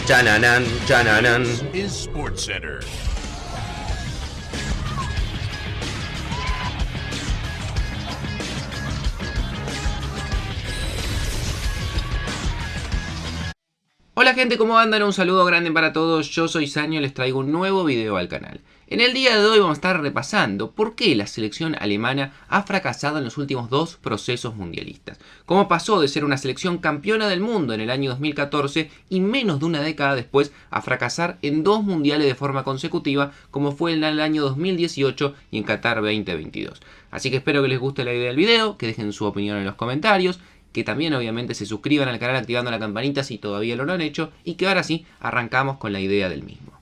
Chananan, chananan. Is SportsCenter. Hola gente, ¿cómo andan? Un saludo grande para todos, yo soy Sanio y les traigo un nuevo video al canal. En el día de hoy vamos a estar repasando por qué la selección alemana ha fracasado en los últimos dos procesos mundialistas. Cómo pasó de ser una selección campeona del mundo en el año 2014 y menos de una década después a fracasar en dos mundiales de forma consecutiva como fue en el año 2018 y en Qatar 2022. Así que espero que les guste la idea del video, que dejen su opinión en los comentarios, que también obviamente se suscriban al canal activando la campanita si todavía no lo han hecho y que ahora sí arrancamos con la idea del mismo.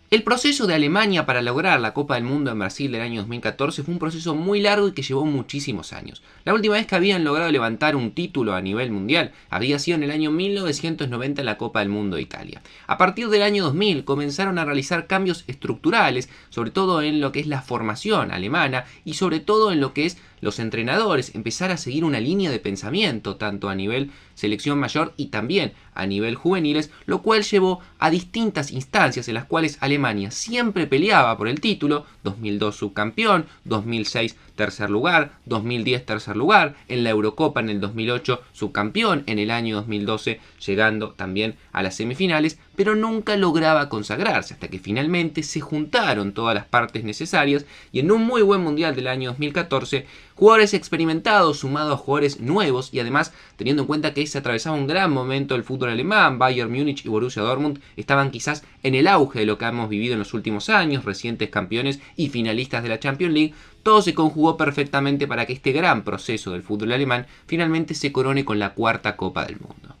El proceso de Alemania para lograr la Copa del Mundo en Brasil del año 2014 fue un proceso muy largo y que llevó muchísimos años. La última vez que habían logrado levantar un título a nivel mundial había sido en el año 1990 en la Copa del Mundo de Italia. A partir del año 2000 comenzaron a realizar cambios estructurales, sobre todo en lo que es la formación alemana y sobre todo en lo que es los entrenadores, empezar a seguir una línea de pensamiento tanto a nivel selección mayor y también a nivel juveniles, lo cual llevó a distintas instancias en las cuales Alemania siempre peleaba por el título, 2002 subcampeón, 2006 tercer lugar, 2010 tercer lugar, en la Eurocopa en el 2008 subcampeón, en el año 2012 llegando también a las semifinales, pero nunca lograba consagrarse hasta que finalmente se juntaron todas las partes necesarias y en un muy buen mundial del año 2014, jugadores experimentados sumados a jugadores nuevos y además teniendo en cuenta que se atravesaba un gran momento del fútbol alemán, Bayern Múnich y Borussia Dortmund estaban quizás en el auge de lo que hemos vivido en los últimos años, recientes campeones y finalistas de la Champions League. Todo se conjugó perfectamente para que este gran proceso del fútbol alemán finalmente se corone con la cuarta Copa del Mundo.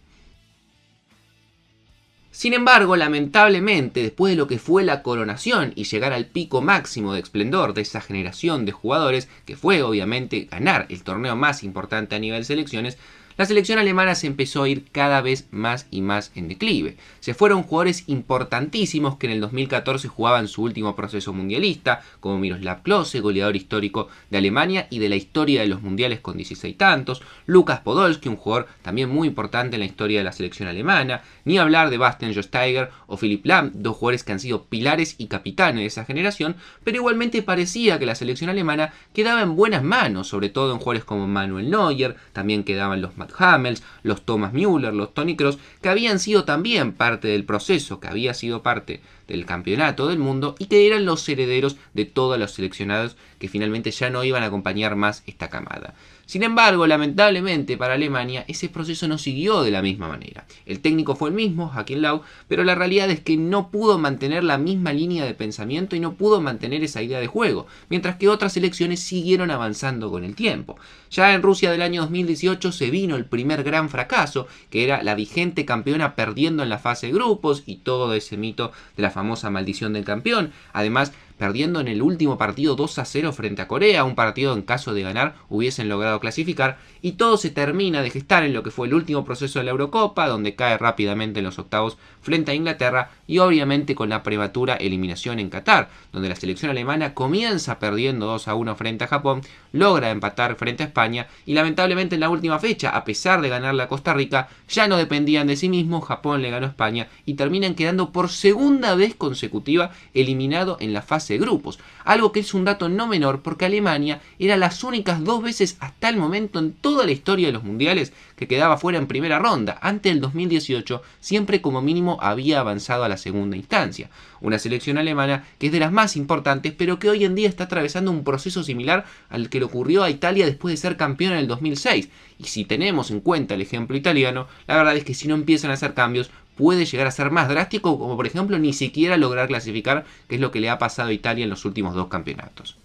Sin embargo, lamentablemente, después de lo que fue la coronación y llegar al pico máximo de esplendor de esa generación de jugadores, que fue obviamente ganar el torneo más importante a nivel selecciones, la selección alemana se empezó a ir cada vez más y más en declive. Se fueron jugadores importantísimos que en el 2014 jugaban su último proceso mundialista, como Miroslav Klose, goleador histórico de Alemania y de la historia de los mundiales con 16 tantos, Lukas Podolski, un jugador también muy importante en la historia de la selección alemana, ni hablar de Bastian Schweinsteiger o Philipp Lahm, dos jugadores que han sido pilares y capitanes de esa generación, pero igualmente parecía que la selección alemana quedaba en buenas manos, sobre todo en jugadores como Manuel Neuer, también quedaban los Hummels, los Thomas Müller, los Toni Kroos, que habían sido también parte del proceso, que había sido parte del campeonato del mundo y que eran los herederos de todos los seleccionados que finalmente ya no iban a acompañar más esta camada. Sin embargo, lamentablemente para Alemania ese proceso no siguió de la misma manera. El técnico fue el mismo, Joachim Löw, pero la realidad es que no pudo mantener la misma línea de pensamiento y no pudo mantener esa idea de juego, mientras que otras selecciones siguieron avanzando con el tiempo. Ya en Rusia del año 2018 se vino el primer gran fracaso, que era la vigente campeona perdiendo en la fase de grupos y todo ese mito de la famosa maldición del campeón. Además, perdiendo en el último partido 2-0 frente a Corea, un partido en caso de ganar hubiesen logrado clasificar, y todo se termina de gestar en lo que fue el último proceso de la Eurocopa, donde cae rápidamente en los octavos frente a Inglaterra y obviamente con la prematura eliminación en Qatar, donde la selección alemana comienza perdiendo 2-1 frente a Japón, logra empatar frente a España y lamentablemente en la última fecha, a pesar de ganarle a Costa Rica, ya no dependían de sí mismos, Japón le ganó a España y terminan quedando por segunda vez consecutiva eliminado en la fase de grupos, algo que es un dato no menor porque Alemania era las únicas dos veces hasta el momento en toda la historia de los mundiales que quedaba fuera en primera ronda. Antes del 2018 siempre como mínimo había avanzado a la segunda instancia. Una selección alemana que es de las más importantes pero que hoy en día está atravesando un proceso similar al que le ocurrió a Italia después de ser campeón en el 2006. Y si tenemos en cuenta el ejemplo italiano, la verdad es que si no empiezan a hacer cambios puede llegar a ser más drástico, como por ejemplo ni siquiera lograr clasificar, que es lo que le ha pasado a Italia en los últimos dos campeonatos.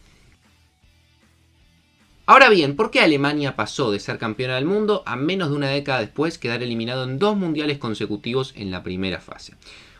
Ahora bien, ¿por qué Alemania pasó de ser campeona del mundo a menos de una década después quedar eliminado en dos mundiales consecutivos en la primera fase?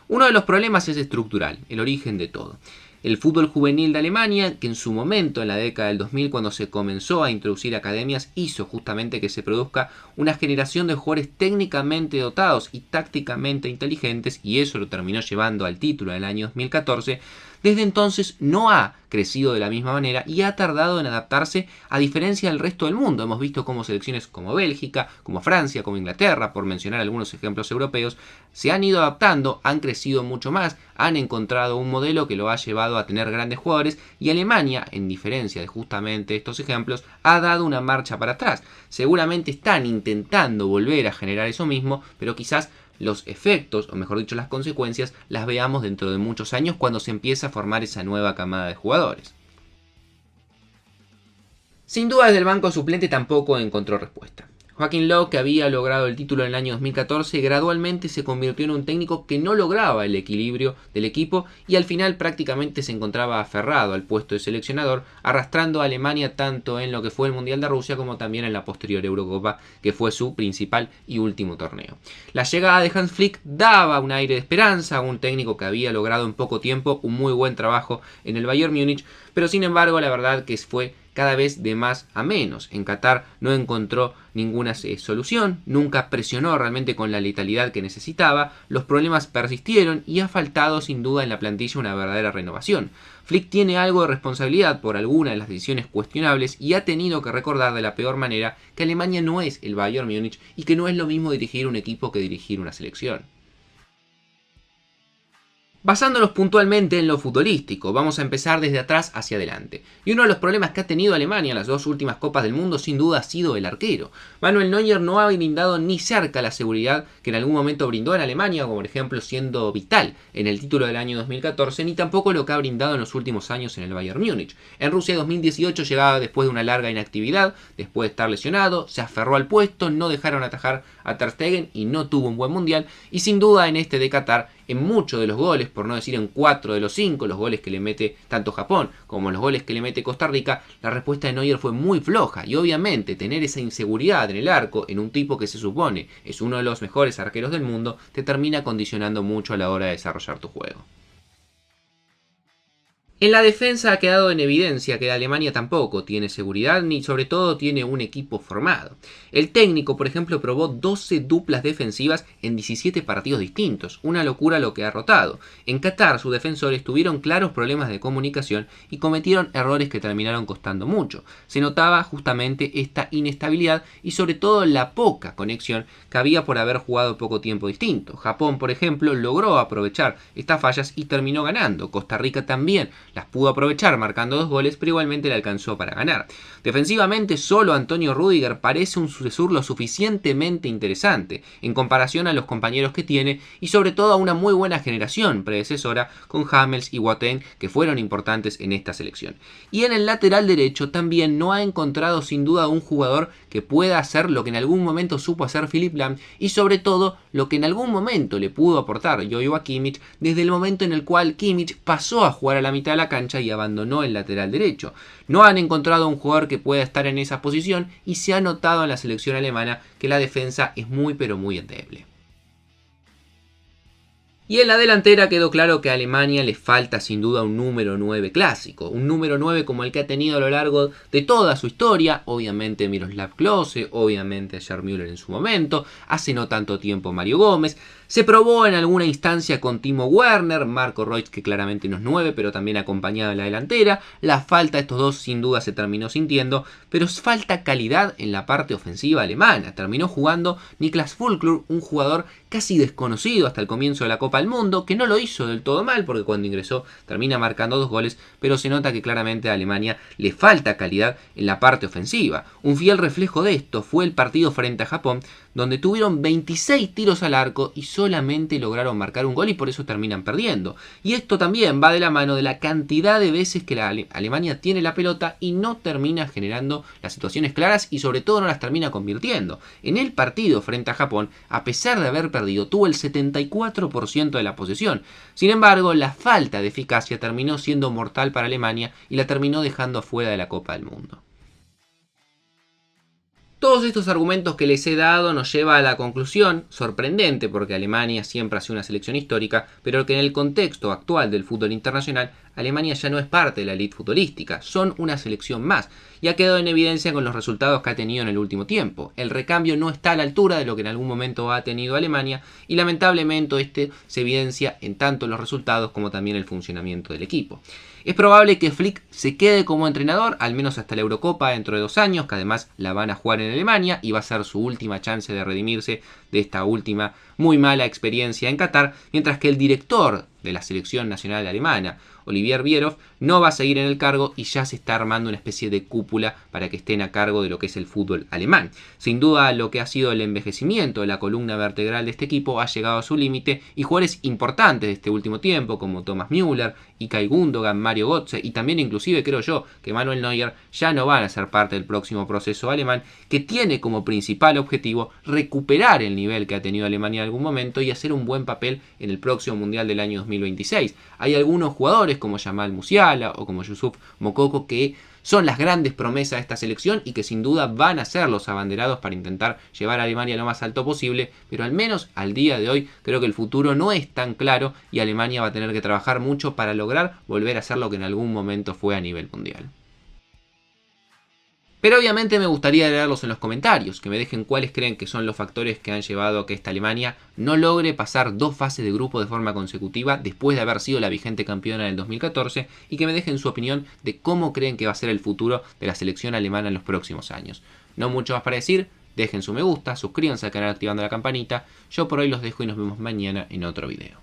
Uno de los problemas es estructural, el origen de todo. El fútbol juvenil de Alemania, que en su momento, en la década del 2000, cuando se comenzó a introducir academias, hizo justamente que se produzca una generación de jugadores técnicamente dotados y tácticamente inteligentes, y eso lo terminó llevando al título en el año 2014, desde entonces no ha crecido de la misma manera y ha tardado en adaptarse, a diferencia del resto del mundo. Hemos visto cómo selecciones como Bélgica, como Francia, como Inglaterra, por mencionar algunos ejemplos europeos, se han ido adaptando, han crecido mucho más, han encontrado un modelo que lo ha llevado a tener grandes jugadores, y Alemania, en diferencia de justamente estos ejemplos, ha dado una marcha para atrás. Seguramente están intentando volver a generar eso mismo, pero quizás los efectos, o mejor dicho las consecuencias, las veamos dentro de muchos años cuando se empiece a formar esa nueva camada de jugadores. Sin duda, desde el banco suplente tampoco encontró respuesta. Joachim Löw, que había logrado el título en el año 2014, gradualmente se convirtió en un técnico que no lograba el equilibrio del equipo y al final prácticamente se encontraba aferrado al puesto de seleccionador, arrastrando a Alemania tanto en lo que fue el Mundial de Rusia como también en la posterior Eurocopa, que fue su principal y último torneo. La llegada de Hans Flick daba un aire de esperanza a un técnico que había logrado en poco tiempo un muy buen trabajo en el Bayern Múnich, pero sin embargo la verdad que fue cada vez de más a menos. En Qatar no encontró ninguna solución, nunca presionó realmente con la letalidad que necesitaba, los problemas persistieron y ha faltado sin duda en la plantilla una verdadera renovación. Flick tiene algo de responsabilidad por alguna de las decisiones cuestionables y ha tenido que recordar de la peor manera que Alemania no es el Bayern Múnich y que no es lo mismo dirigir un equipo que dirigir una selección. Basándonos puntualmente en lo futbolístico, vamos a empezar desde atrás hacia adelante. Y uno de los problemas que ha tenido Alemania en las dos últimas Copas del Mundo sin duda ha sido el arquero. Manuel Neuer no ha brindado ni cerca la seguridad que en algún momento brindó en Alemania, como por ejemplo siendo vital en el título del año 2014, ni tampoco lo que ha brindado en los últimos años en el Bayern Múnich. En Rusia 2018 llegaba después de una larga inactividad, después de estar lesionado, se aferró al puesto, no dejaron atajar a Ter Stegen y no tuvo un buen mundial, y sin duda en este de Qatar, en muchos de los goles, por no decir en 4 de los 5, los goles que le mete tanto Japón como los goles que le mete Costa Rica, la respuesta de Neuer fue muy floja. Y obviamente tener esa inseguridad en el arco, en un tipo que se supone es uno de los mejores arqueros del mundo, te termina condicionando mucho a la hora de desarrollar tu juego. En la defensa ha quedado en evidencia que Alemania tampoco tiene seguridad ni sobre todo tiene un equipo formado. El técnico, por ejemplo, probó 12 duplas defensivas en 17 partidos distintos, una locura lo que ha rotado. En Qatar sus defensores tuvieron claros problemas de comunicación y cometieron errores que terminaron costando mucho. Se notaba justamente esta inestabilidad y sobre todo la poca conexión que había por haber jugado poco tiempo distinto. Japón, por ejemplo, logró aprovechar estas fallas y terminó ganando. Costa Rica también las pudo aprovechar marcando 2 goles, pero igualmente le alcanzó para ganar. Defensivamente, solo Antonio Rüdiger parece un sucesor lo suficientemente interesante en comparación a los compañeros que tiene y sobre todo a una muy buena generación predecesora con Hummels y Boateng, que fueron importantes en esta selección. Y en el lateral derecho también no ha encontrado sin duda un jugador que pueda hacer lo que en algún momento supo hacer Philipp Lahm y sobre todo lo que en algún momento le pudo aportar Joshua Kimmich desde el momento en el cual Kimmich pasó a jugar a la mitad de la cancha y abandonó el lateral derecho. No han encontrado un jugador que pueda estar en esa posición y se ha notado en la selección alemana que la defensa es muy pero muy endeble. Y en la delantera quedó claro que a Alemania le falta sin duda un número 9 clásico, un número 9 como el que ha tenido a lo largo de toda su historia, obviamente Miroslav Klose, obviamente Gerd Müller en su momento, hace no tanto tiempo Mario Gómez, se probó en alguna instancia con Timo Werner, Marco Reus que claramente no es 9 pero también acompañado en la delantera, la falta de estos dos sin duda se terminó sintiendo, pero falta calidad en la parte ofensiva alemana, terminó jugando Niklas Füllkrug, un jugador casi desconocido hasta el comienzo de la Copa del Mundo, que no lo hizo del todo mal porque cuando ingresó termina marcando 2 goles, pero se nota que claramente a Alemania le falta calidad en la parte ofensiva. Un fiel reflejo de esto fue el partido frente a Japón, donde tuvieron 26 tiros al arco y solamente lograron marcar un gol y por eso terminan perdiendo. Y esto también va de la mano de la cantidad de veces que la Alemania tiene la pelota y no termina generando las situaciones claras y sobre todo no las termina convirtiendo. En el partido frente a Japón, a pesar de haber perdido, tuvo el 74% de la posesión. Sin embargo, la falta de eficacia terminó siendo mortal para Alemania y la terminó dejando fuera de la Copa del Mundo. Todos estos argumentos que les he dado nos lleva a la conclusión, sorprendente porque Alemania siempre ha sido una selección histórica, pero que en el contexto actual del fútbol internacional Alemania ya no es parte de la elite futbolística, son una selección más, y ha quedado en evidencia con los resultados que ha tenido en el último tiempo. El recambio no está a la altura de lo que en algún momento ha tenido Alemania, y lamentablemente este se evidencia en tanto los resultados como también el funcionamiento del equipo. Es probable que Flick se quede como entrenador, al menos hasta la Eurocopa dentro de 2 años, que además la van a jugar en Alemania y va a ser su última chance de redimirse de esta última muy mala experiencia en Qatar, mientras que el director de la selección nacional alemana, Olivier Bierhoff, no va a seguir en el cargo y ya se está armando una especie de cúpula para que estén a cargo de lo que es el fútbol alemán. Sin duda, lo que ha sido el envejecimiento de la columna vertebral de este equipo ha llegado a su límite y jugadores importantes de este último tiempo como Thomas Müller, Ilkay Gundogan, Mario Götze y también inclusive creo yo que Manuel Neuer ya no van a ser parte del próximo proceso alemán, que tiene como principal objetivo recuperar el nivel que ha tenido Alemania en algún momento y hacer un buen papel en el próximo Mundial del año 2026. Hay algunos jugadores como Jamal Musiala o como Youssouf Moukoko que son las grandes promesas de esta selección y que sin duda van a ser los abanderados para intentar llevar a Alemania lo más alto posible, pero al menos al día de hoy creo que el futuro no es tan claro y Alemania va a tener que trabajar mucho para lograr volver a ser lo que en algún momento fue a nivel mundial. Pero obviamente me gustaría leerlos en los comentarios, que me dejen cuáles creen que son los factores que han llevado a que esta Alemania no logre pasar 2 fases de grupo de forma consecutiva después de haber sido la vigente campeona en el 2014 y que me dejen su opinión de cómo creen que va a ser el futuro de la selección alemana en los próximos años. No mucho más para decir, dejen su me gusta, suscríbanse al canal activando la campanita, yo por hoy los dejo y nos vemos mañana en otro video.